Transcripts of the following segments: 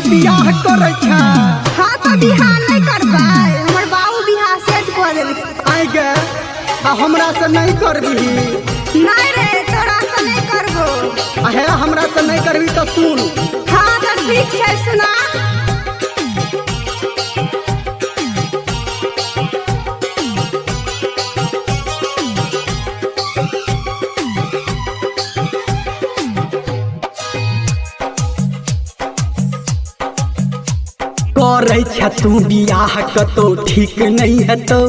बियाह करे छ। हाँ तो बियाह नहीं करबै, हमर बाबू बियाह सेट कर देलकै। आइ गे आ हमरा से नहीं करबी। नहीं रे तोरा से नहीं करबो। आहे हमरा से नहीं करबी तो सुन। हाँ तो ठीक है सुना। करे छ तू बियाह कतो ठीक नहीं हेतौ।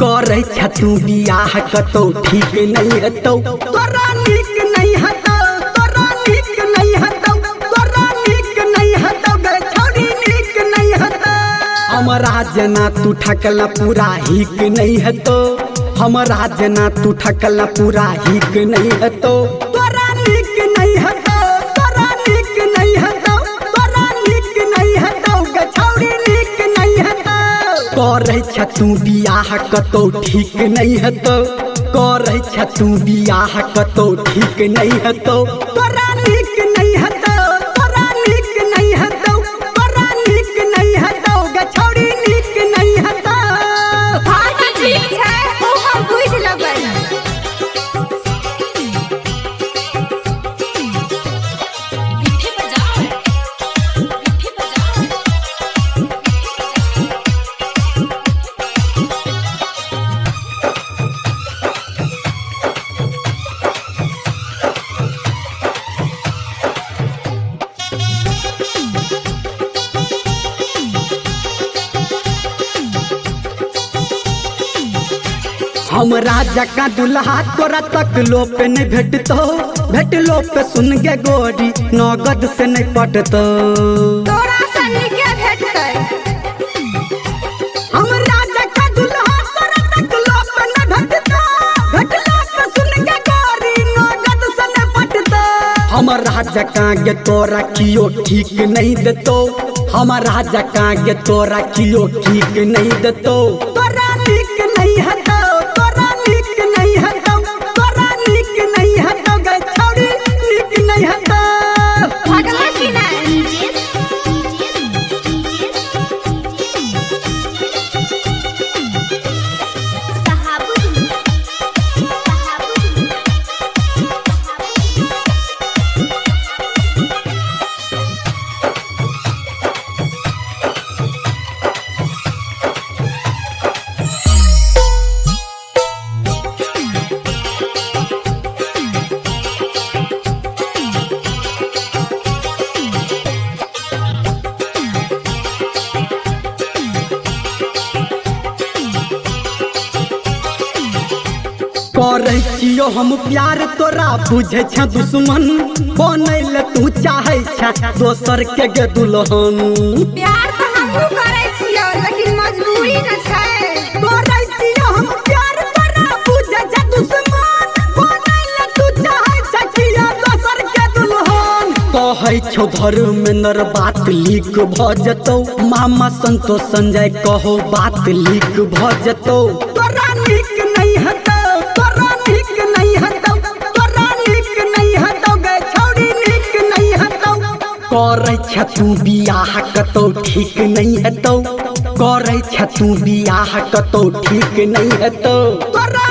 करे छ तू बियाह कतो ठीक नहीं हेतौ। तोरा नीक नहीं हेतौ, तोरा नीक नहीं हेतौ, तोरा नीक नहीं हेतौ गे छौरी नीक नहीं हेतौ। हमरा जना तू ठकला पूरा हिक नहीं हेतौ। हमरा जना तू ठकला पूरा हिक नहीं हेतौ। तोरा नीक नहीं हेतौ, तोरा नीक नहीं हेतौ, तोरा नीक नहीं हेतौ गे छौरी नीक नहीं हेतौ। करे छ तू बियाह कतो ठीक नहीं हेतौ। करे छ तू बियाह कतो ठीक नहीं हेतौ। तोरा नीक नहीं हेतौ, तोरा नीक नहीं हेतौ, तोरा नीक नहीं हेतौ गे छौरी नीक नहीं हेतौ। हाँ तो ठीक है, वो हम बुझ लेबै। हमरा जका दुल्हा तोरा तक लो पे नहीं भेटतो। भेटलो पे सुन गे गोरी नगद से नहीं पटतो। तोरा से नीके भेटतै। हमरा जका दुल्हा तोरा तक लो पे नहीं भेटतो। भेटलो पे सुन गे गोरी नगद से नहीं पटतो। हमरा जका गे तोरा कियो ठीक नहीं देतो। हमरा जका गे तोरा कियो ठीक नहीं देतो। तोरा नीक नहीं हेतौ, तोरा नीक नहीं हेतौ, तोरा नीक नहीं हेतौ गे छौरी नीक नहीं हेतौ। भगला कि नहीं? करे छियो हम प्यार तोरा बुझे छ दुश्मन। बनैले तू चाहे छ दोसर के गे दुल्हन। प्यार तो हमहू करे छियो लेकिन मजबूरी न छै। करे छियो हम प्यार तोरा बुझे छ दुश्मन। बनैले तू चाहे छ किया दोसर के दुल्हन। कहै छौ धर्मेंद्र बात लीक भ जतौ। मामा संतोष संजय कहो बात लीक भ जतौ। तोरा नीक नहीं हेतौ, तोरा नीक नहीं हेतौ, तोरा नीक नहीं हेतौ गे छौरी नीक नहीं हेतौ। करे छ तू बियाह कतो ठीक नहीं हेतौ। करे छ तू बियाह कतो ठीक नहीं हेतौ। तोरा